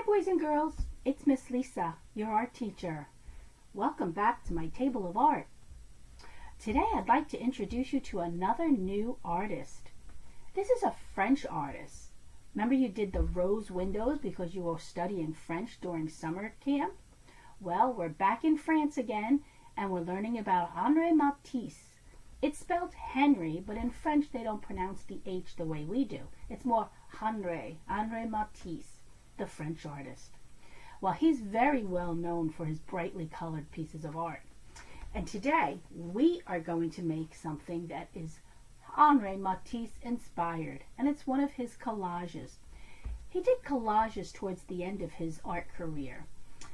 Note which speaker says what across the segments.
Speaker 1: boys and girls, it's Miss Lisa, your art teacher. Welcome back to my table of art. Today I'd like to introduce you to another new artist. This is a French artist. Remember you did the rose windows because you were studying French during summer camp? Well, we're back in France again and we're learning about Henri Matisse. It's spelled Henri, but in French they don't pronounce the H the way we do. It's more Henri Matisse, the French artist. Well, he's very well known for his brightly colored pieces of art. And today we are going to make something that is Henri Matisse inspired, and it's one of his collages. He did collages towards the end of his art career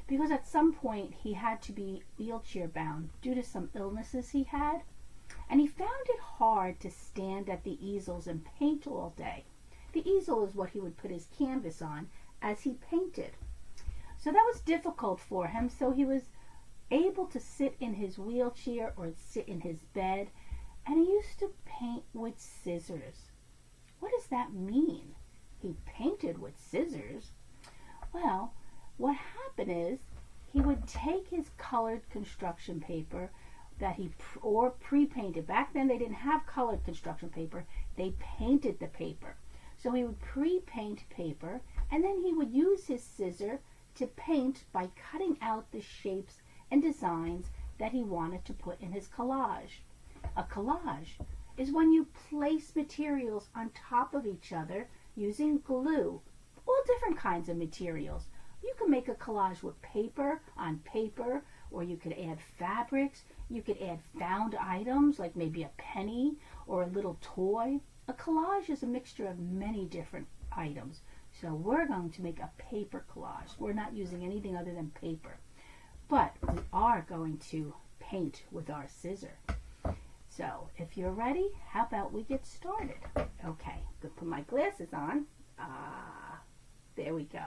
Speaker 1: because at some point he had to be wheelchair bound due to some illnesses he had, and he found it hard to stand at the easels and paint all day. The easel is what he would put his canvas on as he painted. So that was difficult for him, so he was able to sit in his wheelchair or sit in his bed, and he used to paint with scissors. What does that mean? He painted with scissors? Well, what happened is he would take his colored construction paper that he pre-painted. Back then they didn't have colored construction paper, they painted the paper. So he would pre-paint paper, and then he would use his scissor to paint by cutting out the shapes and designs that he wanted to put in his collage. A collage is when you place materials on top of each other using glue, all different kinds of materials. You can make a collage with paper on paper, or you could add fabrics, you could add found items like maybe a penny or a little toy. A collage is a mixture of many different items. So we're going to make a paper collage. We're not using anything other than paper. But we are going to paint with our scissor. So if you're ready, how about we get started? Okay, I'm going to put my glasses on. There we go.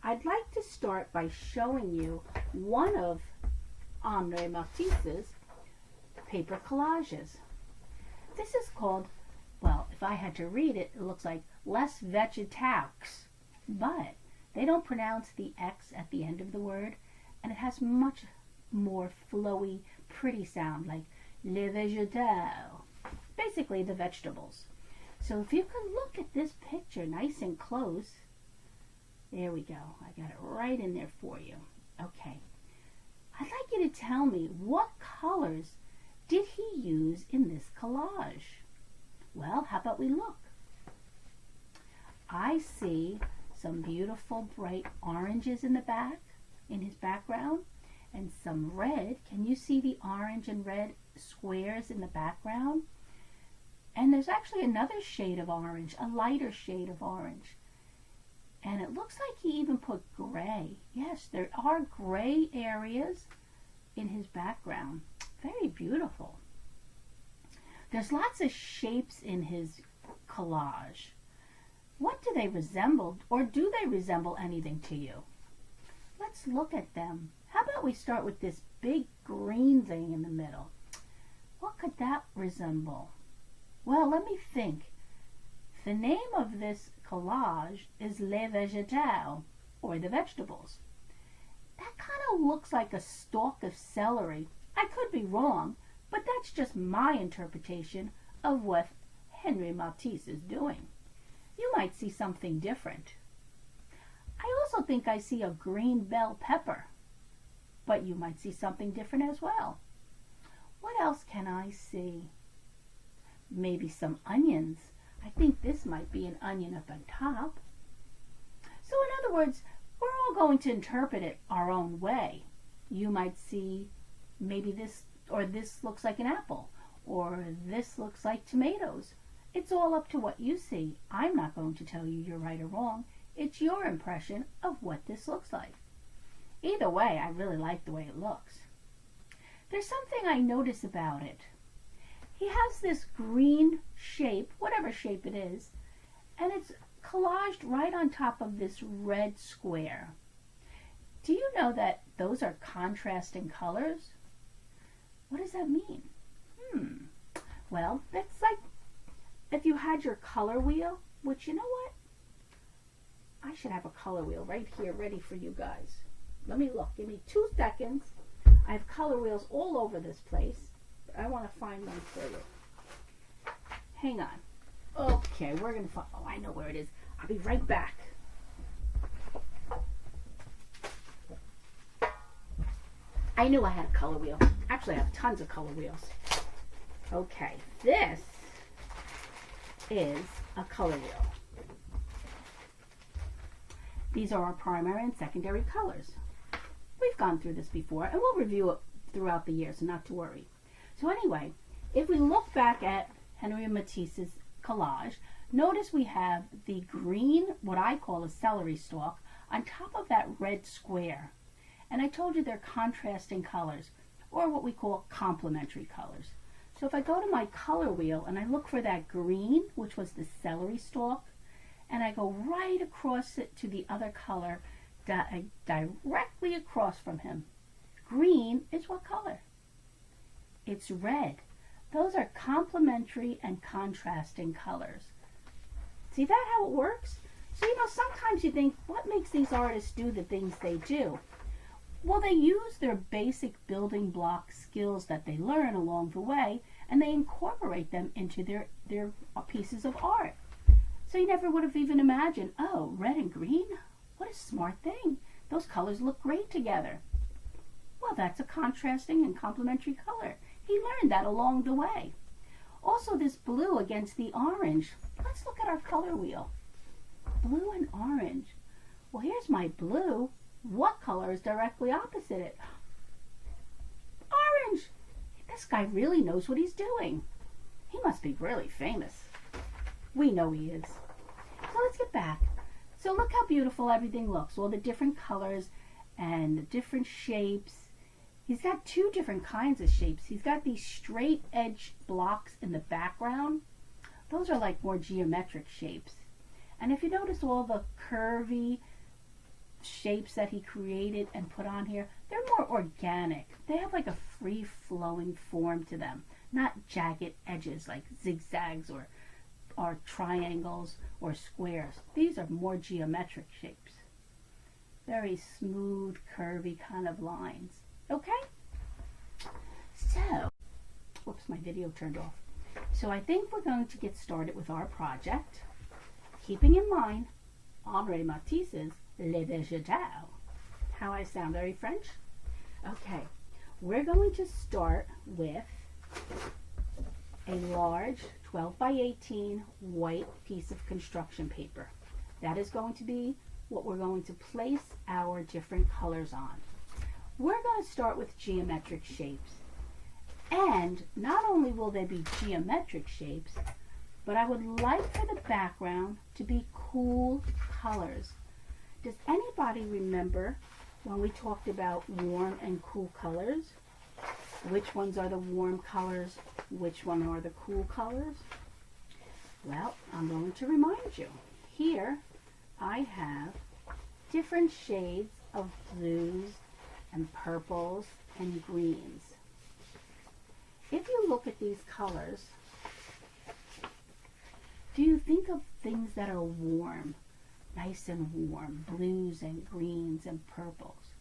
Speaker 1: I'd like to start by showing you one of Henri Matisse's paper collages. This is called, well, if I had to read it, it looks like Les Végétaux, but they don't pronounce the X at the end of the word, and it has much more flowy, pretty sound like les végétaux, basically the vegetables. So if you can look at this picture nice and close, there we go. I got it right in there for you. Okay. I'd like you to tell me what colors did he use in this collage? Well, how about we look? I see some beautiful bright oranges in the back, in his background, and some red. Can you see the orange and red squares in the background? And there's actually another shade of orange, a lighter shade of orange. And it looks like he even put gray. Yes, there are gray areas in his background. Very beautiful. There's lots of shapes in his collage. What do they resemble, or do they resemble anything to you? Let's look at them. How about we start with this big green thing in the middle? What could that resemble? Well, let me think. The name of this collage is Les Végétaux, or the vegetables. That kind of looks like a stalk of celery. I could be wrong, but that's just my interpretation of what Henri Matisse is doing. You might see something different. I also think I see a green bell pepper, but you might see something different as well. What else can I see? Maybe some onions. I think this might be an onion up on top. So in other words, we're all going to interpret it our own way. You might see maybe this, or this looks like an apple, or this looks like tomatoes. It's all up to what you see. I'm not going to tell you you're right or wrong. It's your impression of what this looks like. Either way, I really like the way it looks. There's something I notice about it. He has this green shape, whatever shape it is, and it's collaged right on top of this red square. Do you know that those are contrasting colors? What does that mean? Well, that's like if you had your color wheel, which, you know what? I should have a color wheel right here ready for you guys. Let me look. Give me 2 seconds. I have color wheels all over this place. But I want to find one for you. Hang on. Okay, we're going to find... Oh, I know where it is. I'll be right back. I knew I had a color wheel. Actually, I have tons of color wheels. Okay, this is a color wheel. These are our primary and secondary colors. We've gone through this before, and we'll review it throughout the year, so not to worry. So anyway, if we look back at Henri and Matisse's collage, notice we have the green, what I call a celery stalk, on top of that red square. And I told you they're contrasting colors, or what we call complementary colors. So if I go to my color wheel and I look for that green, which was the celery stalk, and I go right across it to the other color, directly across from him. Green is what color? It's red. Those are complementary and contrasting colors. See that how it works? So, sometimes you think, what makes these artists do the things they do? Well, they use their basic building block skills that they learn along the way, and they incorporate them into their pieces of art. So you never would have even imagined, oh, red and green? What a smart thing. Those colors look great together. Well, that's a contrasting and complementary color. He learned that along the way. Also, this blue against the orange. Let's look at our color wheel. Blue and orange. Well, here's my blue. What color is directly opposite it? Orange. This guy really knows what he's doing. He must be really famous. We know he is. So let's get back. So look how beautiful everything looks. All the different colors and the different shapes. He's got 2 different kinds of shapes. He's got these straight edge blocks in the background. Those are like more geometric shapes. And if you notice all the curvy shapes that he created and put on here, they're more organic. They have like a free-flowing form to them, not jagged edges like zigzags or triangles or squares. These are more geometric shapes. Very smooth, curvy kind of lines. Okay? So, whoops, my video turned off. So I think we're going to get started with our project, keeping in mind Henri Matisse's Les Végétaux. How I sound, very French? Okay, we're going to start with a large 12 by 18 white piece of construction paper. That is going to be what we're going to place our different colors on. We're going to start with geometric shapes. And not only will they be geometric shapes, but I would like for the background to be cool colors. Does anybody remember when we talked about warm and cool colors? Which ones are the warm colors? Which one are the cool colors? Well, I'm going to remind you. Here I have different shades of blues and purples and greens. If you look at these colors, do you think of things that are warm, nice and warm, blues and greens and purples?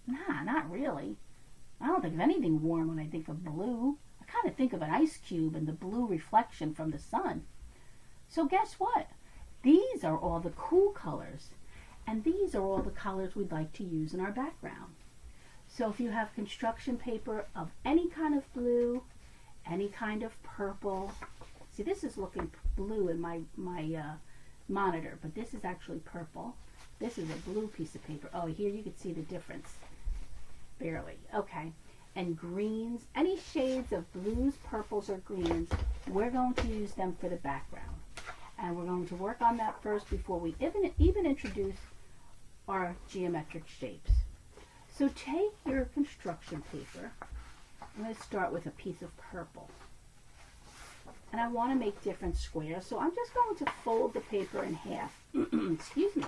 Speaker 1: Nah, not really. I don't think of anything warm when I think of blue. I kind of think of an ice cube and the blue reflection from the sun. So guess what? These are all the cool colors, and these are all the colors we'd like to use in our background. So if you have construction paper of any kind of blue, any kind of purple, see this is looking blue in my monitor, but this is actually purple. This is a blue piece of paper. Oh, here you can see the difference. Barely. Okay. And greens, any shades of blues, purples, or greens, we're going to use them for the background. And we're going to work on that first before we even introduce our geometric shapes. So take your construction paper. I'm going to start with a piece of purple. And I want to make different squares, so I'm just going to fold the paper in half. Excuse me.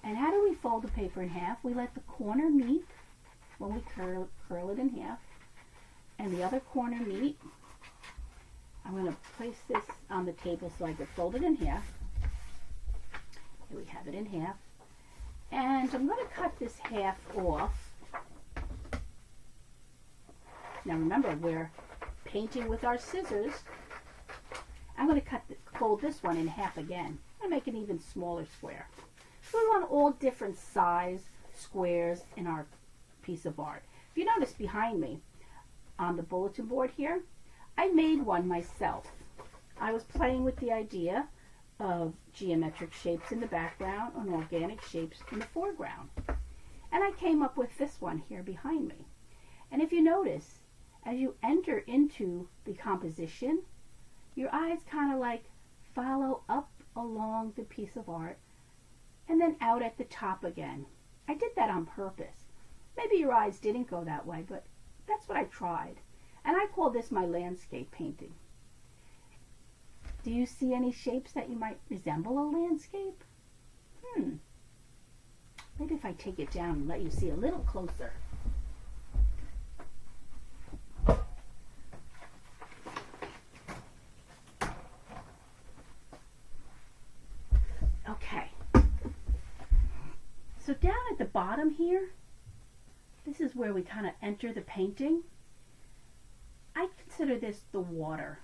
Speaker 1: And how do we fold the paper in half? We let the corner meet when we curl it in half, and the other corner meet. I'm going to place this on the table so I can fold it in half. Here we have it in half. And I'm going to cut this half off. Now remember, we're painting with our scissors. I'm going to fold this one in half again and make an even smaller square. So we want all different size squares in our piece of art. If you notice behind me on the bulletin board here, I made one myself. I was playing with the idea of geometric shapes in the background and organic shapes in the foreground. And I came up with this one here behind me. And if you notice, as you enter into the composition, your eyes kind of like follow up along the piece of art and then out at the top again. I did that on purpose. Maybe your eyes didn't go that way, but that's what I tried. And I call this my landscape painting. Do you see any shapes that you might resemble a landscape? Maybe if I take it down and let you see a little closer. Okay. So down at the bottom here, this is where we kind of enter the painting. I consider this the water.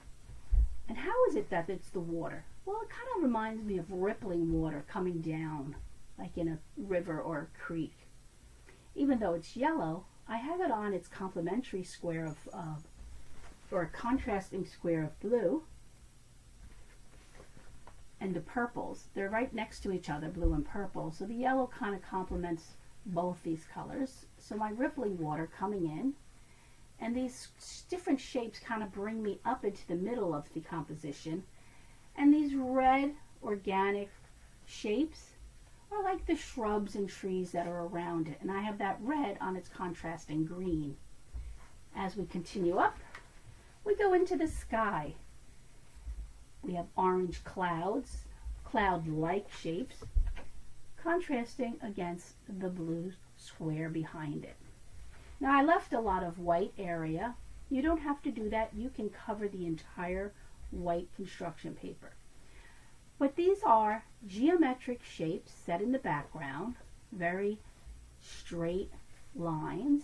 Speaker 1: And how is it that it's the water? Well, it kind of reminds me of rippling water coming down, like in a river or a creek. Even though it's yellow, I have it on its complementary square or a contrasting square of blue. And the purples, they're right next to each other, blue and purple. So the yellow kind of complements both these colors. So my rippling water coming in, and these different shapes kind of bring me up into the middle of the composition. And these red organic shapes are like the shrubs and trees that are around it. And I have that red on its contrasting green. As we continue up, we go into the sky. We have orange clouds, cloud-like shapes, contrasting against the blue square behind it. Now I left a lot of white area. You don't have to do that. You can cover the entire white construction paper. But these are geometric shapes set in the background, very straight lines,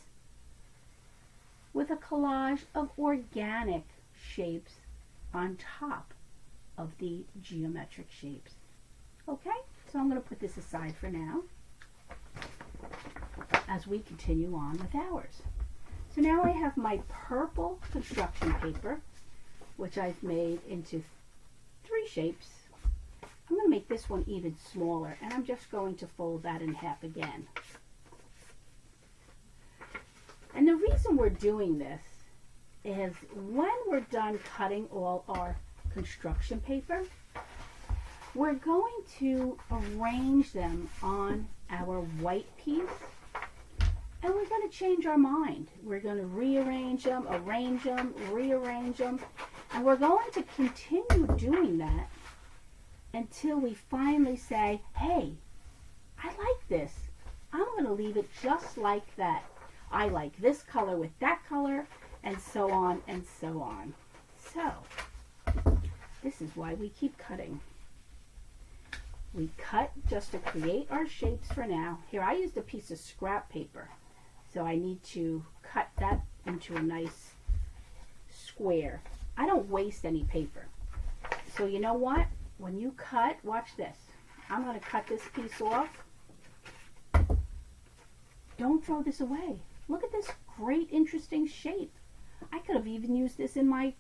Speaker 1: with a collage of organic shapes on top of the geometric shapes. Okay, so I'm going to put this aside for now as we continue on with ours. So now I have my purple construction paper, which I've made into 3 shapes. I'm going to make this one even smaller, and I'm just going to fold that in half again. And the reason we're doing this is when we're done cutting all our construction paper, we're going to arrange them on our white piece, and we're going to change our mind. We're going to rearrange them, arrange them, rearrange them, and we're going to continue doing that until we finally say, hey, I like this. I'm going to leave it just like that. I like this color with that color, and so on and so on. So, this is why we keep cutting. We cut just to create our shapes for now. Here, I used a piece of scrap paper, so I need to cut that into a nice square. I don't waste any paper. So you know what? When you cut, watch this. I'm going to cut this piece off. Don't throw this away. Look at this great, interesting shape. I could have even used this in my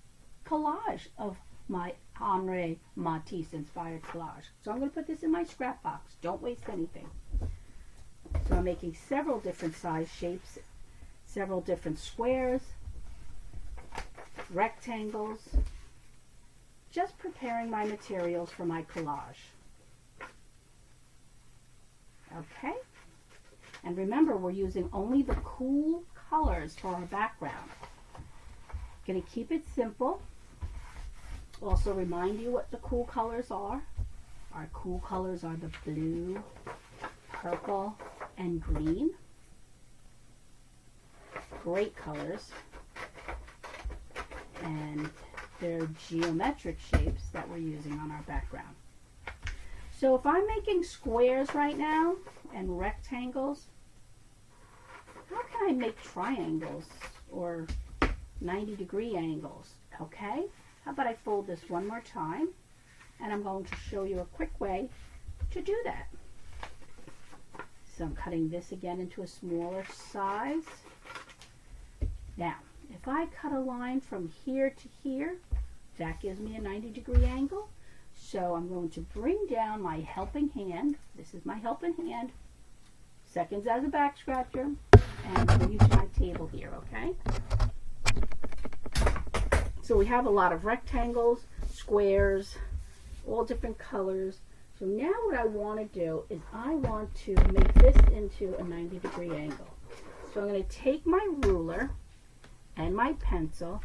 Speaker 1: collage of my Henri Matisse inspired collage. So I'm going to put this in my scrap box. Don't waste anything. So I'm making several different size shapes, several different squares, rectangles, just preparing my materials for my collage. Okay? And remember, we're using only the cool colors for our background. Going to keep it simple. Also remind you what the cool colors are. Our cool colors are the blue, purple, and green. Great colors. And they're geometric shapes that we're using on our background. So if I'm making squares right now and rectangles, how can I make triangles or 90-degree angles? Okay, how about I fold this one more time, and I'm going to show you a quick way to do that. So I'm cutting this again into a smaller size. Now, if I cut a line from here to here, that gives me a 90-degree angle. So I'm going to bring down my helping hand. This is my helping hand. Seconds as a back scratcher. And bring you to my table here, okay? So we have a lot of rectangles, squares, all different colors. So now what I want to do is I want to make this into a 90-degree angle. So I'm going to take my ruler and my pencil,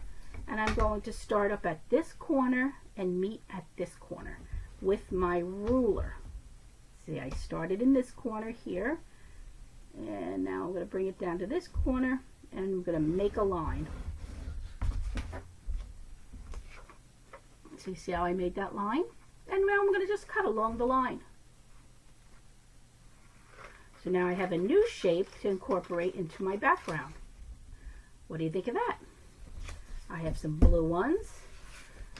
Speaker 1: and I'm going to start up at this corner and meet at this corner with my ruler. See, I started in this corner here, and now I'm going to bring it down to this corner, and I'm going to make a line. So you see how I made that line? And now I'm going to just cut along the line. So now I have a new shape to incorporate into my background. What do you think of that? I have some blue ones.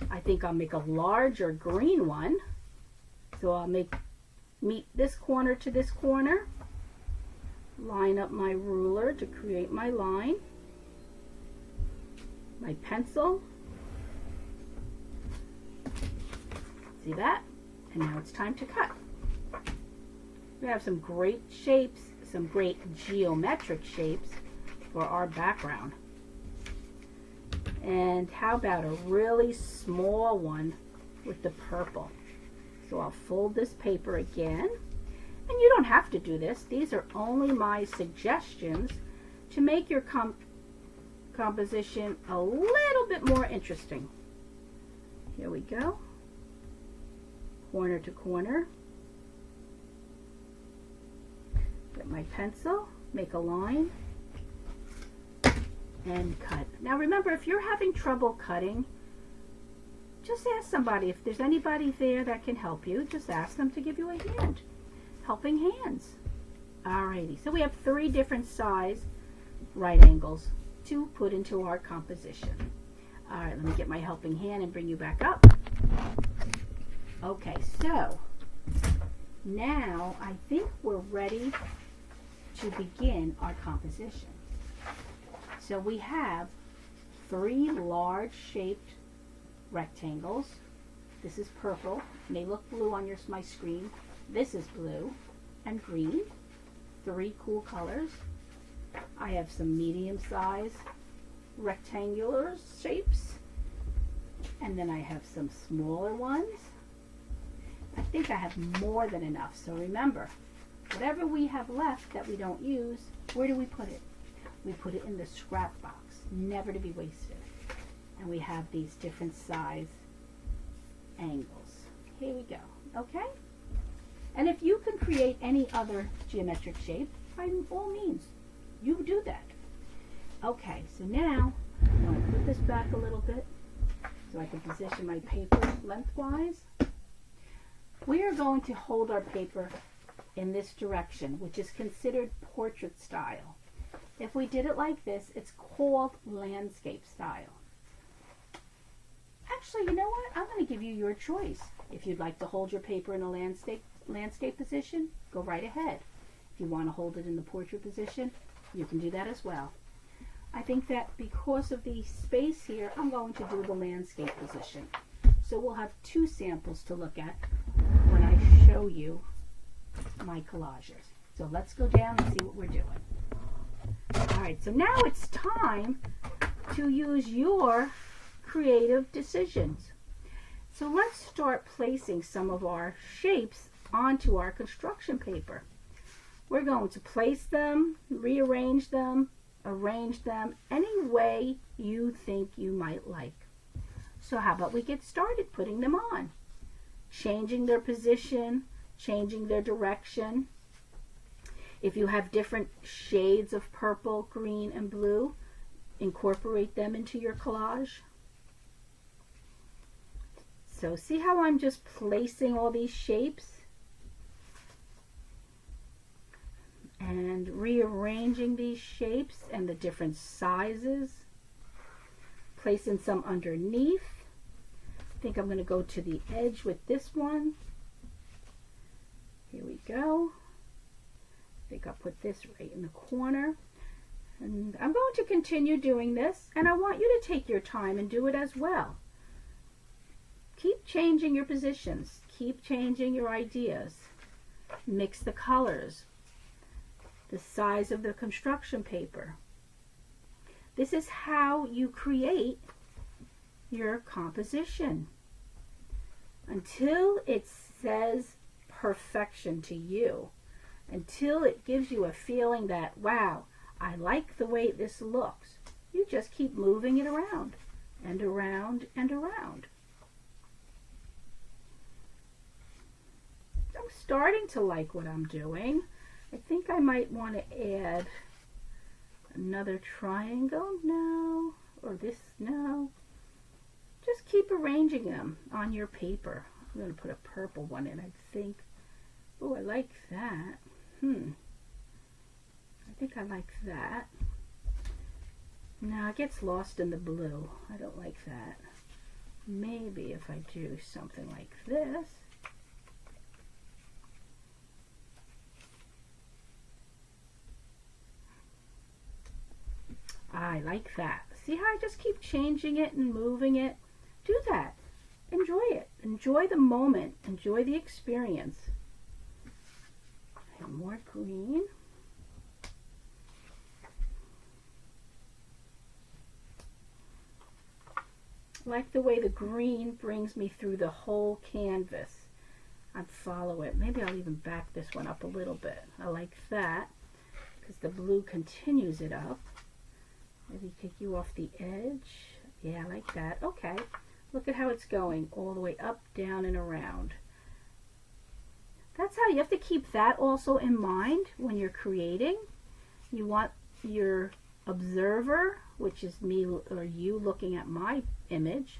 Speaker 1: I think I'll make a larger green one. So I'll meet this corner to this corner. Line up my ruler to create my line. My pencil. See that? And now it's time to cut. We have some great shapes, some great geometric shapes for our background. And how about a really small one with the purple? So I'll fold this paper again. And you don't have to do this. These are only my suggestions to make your composition a little bit more interesting. Here we go. Corner to corner. Get my pencil, make a line, and cut. Now remember, if you're having trouble cutting, just ask somebody. If there's anybody there that can help you, just ask them to give you a hand. Helping hands. Alrighty, so we have 3 different size right angles to put into our composition. Alright, let me get my helping hand and bring you back up. Okay, so now I think we're ready to begin our composition. So we have 3 large shaped rectangles. This is purple. It may look blue on my screen. This is blue and green. 3 cool colors. I have some medium size rectangular shapes. And then I have some smaller ones. I think I have more than enough. So remember, whatever we have left that we don't use, where do we put it? We put it in the scrap box, never to be wasted. And we have these different size angles. Here we go, okay? And if you can create any other geometric shape, by all means, you do that. Okay, so now I'm going to put this back a little bit so I can position my paper lengthwise. We are going to hold our paper in this direction, which is considered portrait style. If we did it like this, it's called landscape style. Actually, you know what? I'm going to give you your choice. If you'd like to hold your paper in a landscape position, go right ahead. If you want to hold it in the portrait position, you can do that as well. I think that because of the space here, I'm going to do the landscape position. So we'll have 2 samples to look at when I show you my collages. So let's go down and see what we're doing. Alright, so now it's time to use your creative decisions. So let's start placing some of our shapes onto our construction paper. We're going to place them, rearrange them, arrange them any way you think you might like. So how about we get started putting them on? Changing their position, changing their direction. If you have different shades of purple, green, and blue, incorporate them into your collage. So see how I'm just placing all these shapes and rearranging these shapes and the different sizes, placing some underneath. I think I'm going to go to the edge with this one. Here we go. I think I'll put this right in the corner. And I'm going to continue doing this, and I want you to take your time and do it as well. Keep changing your positions. Keep changing your ideas. Mix the colors. The size of the construction paper. This is how you create your composition until it says perfection to you, until it gives you a feeling that, wow, I like the way this looks. You just keep moving it around and around and around. I'm starting to like what I'm doing. I think I might want to add another triangle now, or this now. Just keep arranging them on your paper. I'm going to put a purple one in, I think. Oh, I like that. I think I like that. Now it gets lost in the blue. I don't like that. Maybe if I do something like this. I like that. See how I just keep changing it and moving it? Do that. Enjoy it. Enjoy the moment. Enjoy the experience. And more green. I like the way the green brings me through the whole canvas. I'd follow it. Maybe I'll even back this one up a little bit. I like that because the blue continues it up. Maybe take you off the edge. Yeah, I like that. Okay. Look at how it's going all the way up, down, and around. That's how you have to keep that also in mind when you're creating. You want your observer, which is me or you looking at my image,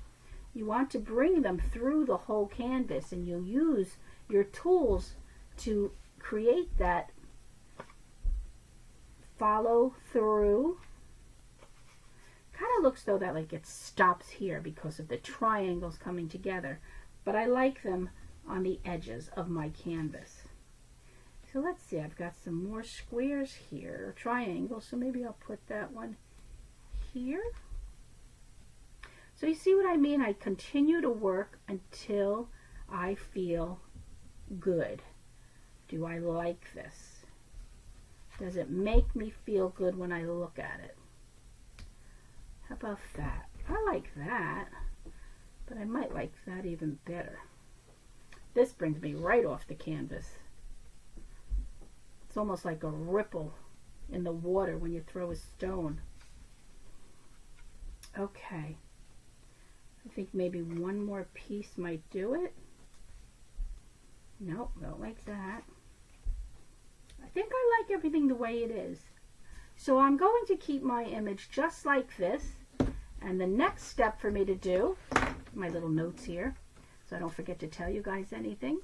Speaker 1: you want to bring them through the whole canvas, and you'll use your tools to create that follow through. Kind of looks though that like it stops here because of the triangles coming together, but I like them on the edges of my canvas. So let's see, I've got some more squares here, or triangles, so maybe I'll put that one here. So you see what I mean? I continue to work until I feel good. Do I like this? Does it make me feel good when I look at it? How about that? I like that, but I might like that even better. This brings me right off the canvas. It's almost like a ripple in the water when you throw a stone. Okay. I think maybe one more piece might do it. Nope, don't like that. I think I like everything the way it is. So I'm going to keep my image just like this. And the next step for me to do, my little notes here, so I don't forget to tell you guys anything,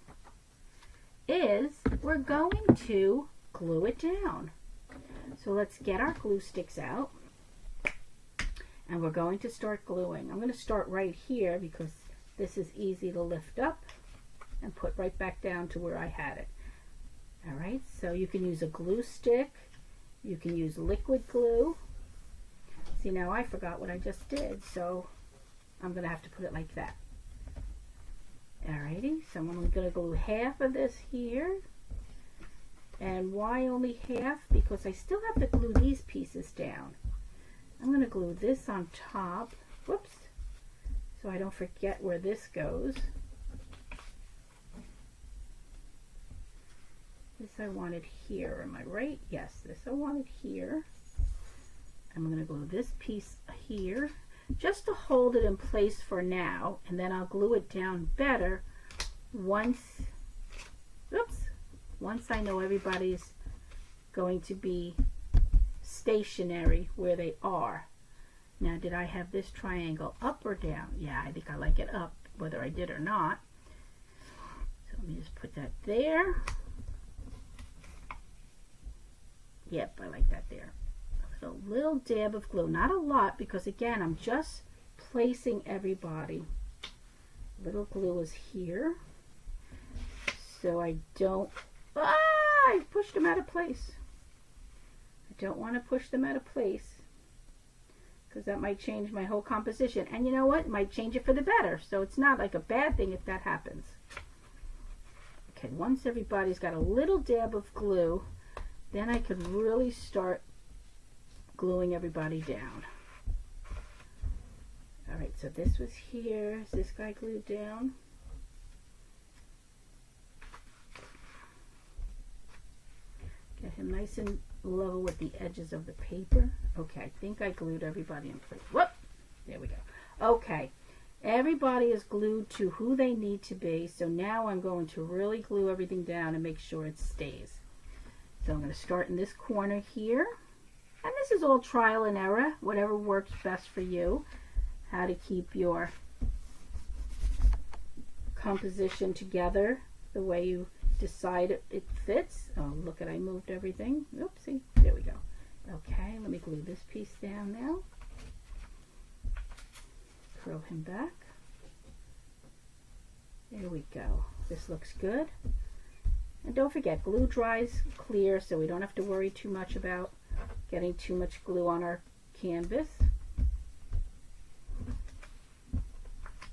Speaker 1: is we're going to glue it down. So let's get our glue sticks out. And we're going to start gluing. I'm going to start right here because this is easy to lift up and put right back down to where I had it. All right, so you can use a glue stick. You can use liquid glue. See, now I forgot what I just did, so I'm going to have to put it like that. Alrighty, so I'm going to glue half of this here. And why only half? Because I still have to glue these pieces down. I'm going to glue this on top. Whoops. So I don't forget where this goes. This I wanted here. Am I right? Yes, this I wanted here. I'm going to glue this piece here just to hold it in place for now, and then I'll glue it down better once I know everybody's going to be stationary where they are. Now, did I have this triangle up or down? Yeah, I think I like it up, whether I did or not. So let me just put that there. Yep, I like that there. A little dab of glue, not a lot, because again, I'm just placing everybody. Little glue is here, so I don't, I pushed them out of place. I don't want to push them out of place, because that might change my whole composition. And you know what? It might change it for the better. So it's not like a bad thing if that happens. Okay, once everybody's got a little dab of glue, then I could really start gluing everybody down. All right, so this was here. Is this guy glued down? Get him nice and level with the edges of the paper. Okay, I think I glued everybody in place. Whoop! There we go. Okay, everybody is glued to who they need to be. So now I'm going to really glue everything down and make sure it stays. So I'm going to start in this corner here. And this is all trial and error, whatever works best for you. How to keep your composition together the way you decide it fits. Oh, look at, I moved everything. Oopsie. There we go. Okay, let me glue this piece down now. Curl him back. There we go. This looks good. And don't forget, glue dries clear, so we don't have to worry too much about getting too much glue on our canvas.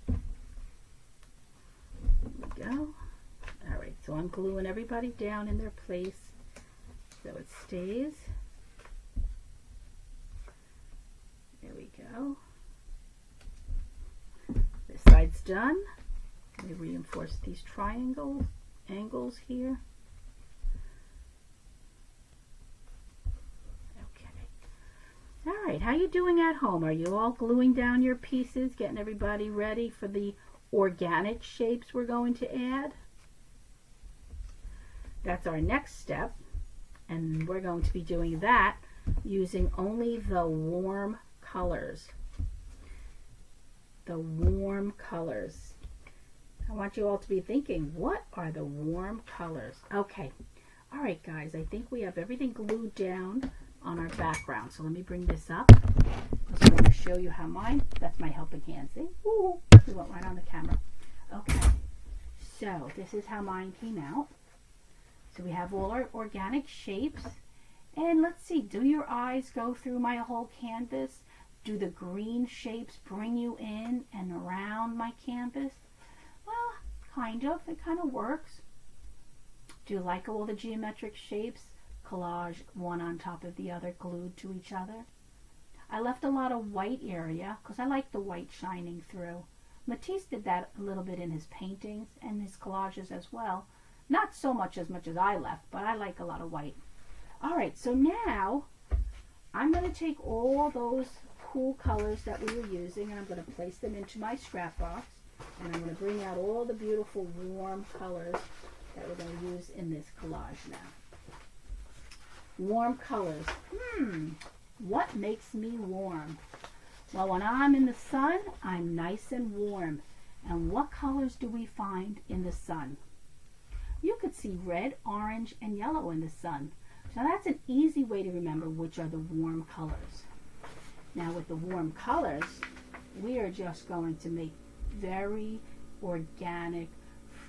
Speaker 1: There we go. All right, so I'm gluing everybody down in their place so it stays. There we go. This side's done. Let me reinforce these angles here. All right, how you doing at home? Are you all gluing down your pieces, getting everybody ready for the organic shapes we're going to add? That's our next step, and we're going to be doing that using only the warm colors. The warm colors. I want you all to be thinking, what are the warm colors? Okay, all right guys, I think we have everything glued down on our background. So let me bring this up. I want to show you how that's my helping hand. See? Ooh, we went right on the camera. Okay, so this is how mine came out. So we have all our organic shapes. And let's see, do your eyes go through my whole canvas? Do the green shapes bring you in and around my canvas? Well, kind of. It kind of works. Do you like all the geometric shapes? Collage, one on top of the other, glued to each other. I left a lot of white area because I like the white shining through. Matisse did that a little bit in his paintings and his collages as well. Not so much as I left, but I like a lot of white. All right, so now I'm going to take all those cool colors that we were using and I'm going to place them into my scrap box, and I'm going to bring out all the beautiful warm colors that we're going to use in this collage now. Warm colors. What makes me warm? Well, when I'm in the sun, I'm nice and warm. And what colors do we find in the sun? You could see red, orange, and yellow in the sun. So that's an easy way to remember which are the warm colors. Now with the warm colors, we are just going to make very organic,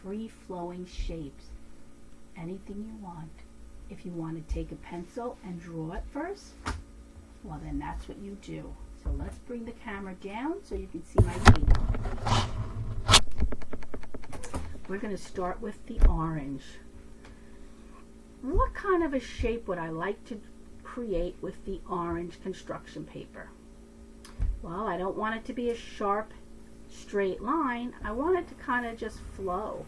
Speaker 1: free-flowing shapes. Anything you want. If you want to take a pencil and draw it first, well then that's what you do. So let's bring the camera down so you can see my table. We're going to start with the orange. What kind of a shape would I like to create with the orange construction paper? Well, I don't want it to be a sharp, straight line. I want it to kind of just flow.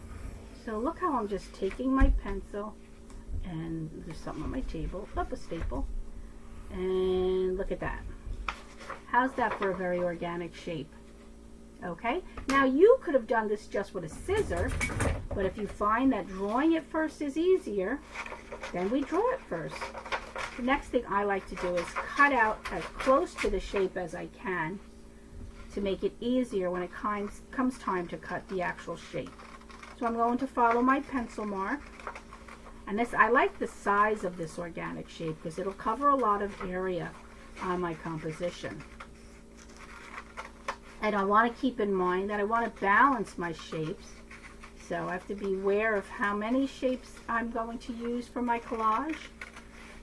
Speaker 1: So look how I'm just taking my pencil, and there's something on my table, up a staple, and look at that. How's that for a very organic shape? Okay, now you could have done this just with a scissor, but if you find that drawing it first is easier, then we draw it first. The next thing I like to do is cut out as close to the shape as I can to make it easier when it comes time to cut the actual shape. So I'm going to follow my pencil mark, And this, I like the size of this organic shape because it'll cover a lot of area on my composition. And I want to keep in mind that I want to balance my shapes. So I have to be aware of how many shapes I'm going to use for my collage,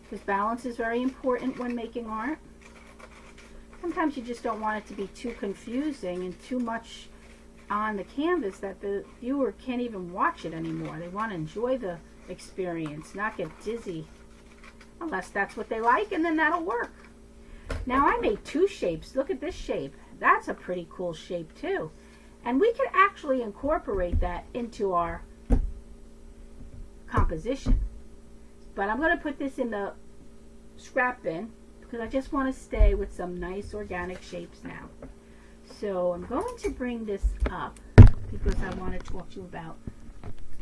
Speaker 1: because balance is very important when making art. Sometimes you just don't want it to be too confusing and too much on the canvas that the viewer can't even watch it anymore. They want to enjoy the experience, not get dizzy, unless that's what they like, and then that'll work. Now I made two shapes. Look at this shape. That's a pretty cool shape too. And we can actually incorporate that into our composition. But I'm going to put this in the scrap bin because I just want to stay with some nice organic shapes now. So I'm going to bring this up because I want to talk to you about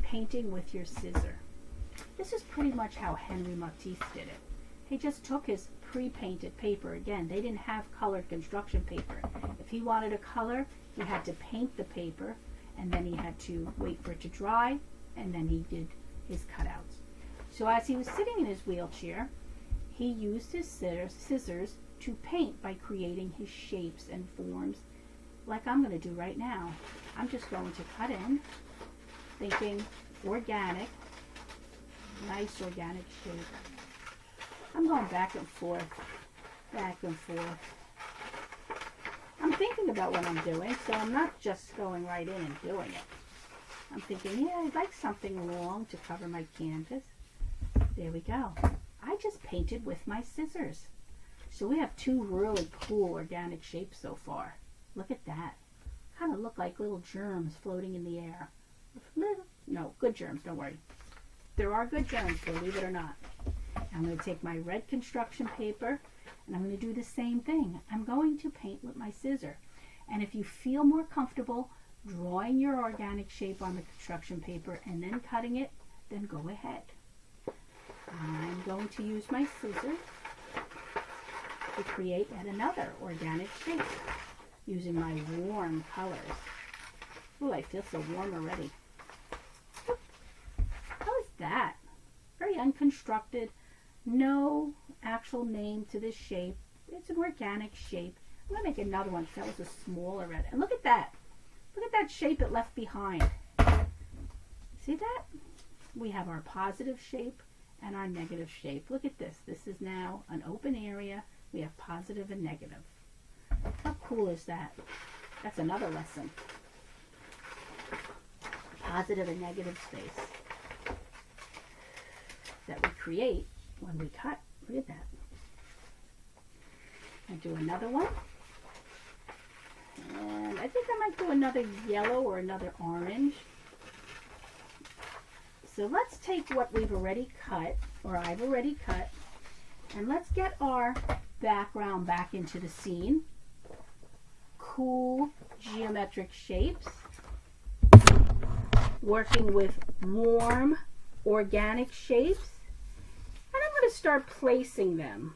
Speaker 1: painting with your scissor. This is pretty much how Henri Matisse did it. He just took his pre-painted paper. Again, they didn't have colored construction paper. If he wanted a color, he had to paint the paper, and then he had to wait for it to dry, and then he did his cutouts. So as he was sitting in his wheelchair, he used his scissors to paint by creating his shapes and forms like I'm going to do right now. I'm just going to cut in, thinking organic, nice organic shape. I'm going back and forth, back and forth. I'm thinking about what I'm doing, so I'm not just going right in and doing it. I'm thinking, yeah, I'd like something long to cover my canvas. There we go. I just painted with my scissors. So we have two really cool organic shapes so far. Look at that. Kind of look like little germs floating in the air. No, good germs, don't worry. There are good germs, believe it or not. I'm going to take my red construction paper and I'm going to do the same thing. I'm going to paint with my scissor. And if you feel more comfortable drawing your organic shape on the construction paper and then cutting it, then go ahead. I'm going to use my scissors to create yet another organic shape using my warm colors. Ooh, I feel so warm already. How is that? Very unconstructed. No actual name to this shape. It's an organic shape. I'm going to make another one because that was a smaller red. And look at that. Look at that shape it left behind. See that? We have our positive shape and our negative shape. Look at this. This is now an open area. We have positive and negative. How cool is that? That's another lesson. Positive and negative space that we create when we cut. Look at that. I do another one. And I think I might do another yellow or another orange. So let's take what we've already cut, or I've already cut, and let's get our background back into the scene. Cool geometric shapes. Working with warm organic shapes. And I'm going to start placing them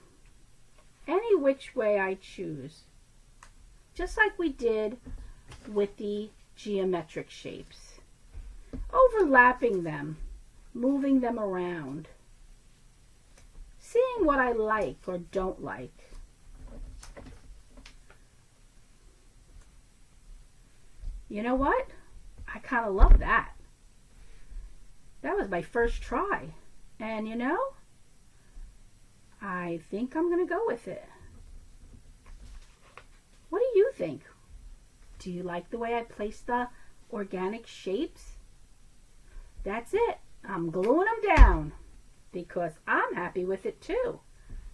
Speaker 1: any which way I choose. Just like we did with the geometric shapes. Overlapping them, moving them around. Seeing what I like or don't like. You know what? I kind of love that. That was my first try. And you know, I think I'm going to go with it. What do you think? Do you like the way I placed the organic shapes? That's it. I'm gluing them down because I'm happy with it too.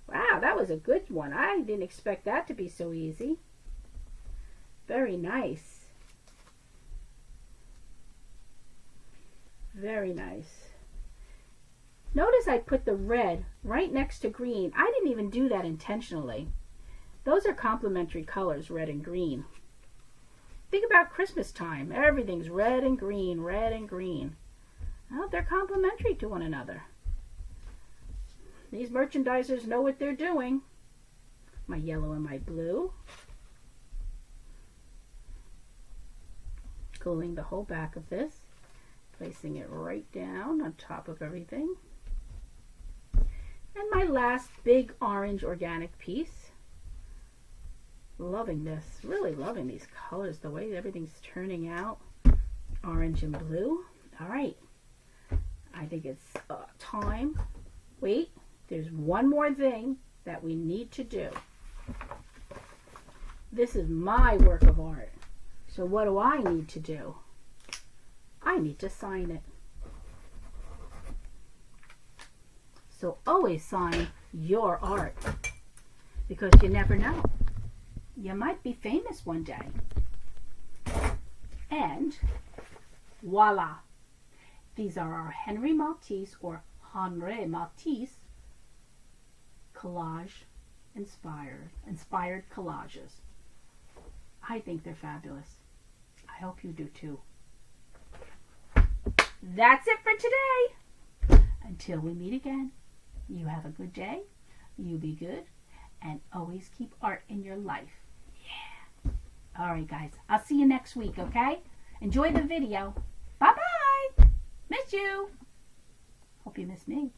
Speaker 1: Wow, that was a good one. I didn't expect that to be so easy. Very nice. Very nice. Notice I put the red right next to green. I didn't even do that intentionally. Those are complementary colors, red and green. Think about Christmas time. Everything's red and green, red and green. Well, they're complementary to one another. These merchandisers know what they're doing. My yellow and my blue. Gluing the whole back of this. Placing it right down on top of everything. And my last big orange organic piece. Loving this, really loving these colors, the way everything's turning out. Orange and blue. All right, I think it's time. Wait, there's one more thing that we need to do. This is my work of art. So what do I need to do? I need to sign it. So always sign your art, because you never know. You might be famous one day. And voila. These are our Henri Matisse or Henri Matisse collage inspired collages. I think they're fabulous. I hope you do too. That's it for today. Until we meet again, you have a good day, you be good, and always keep art in your life. Yeah. All right, guys. I'll see you next week, okay? Enjoy the video. Bye-bye. Miss you. Hope you miss me.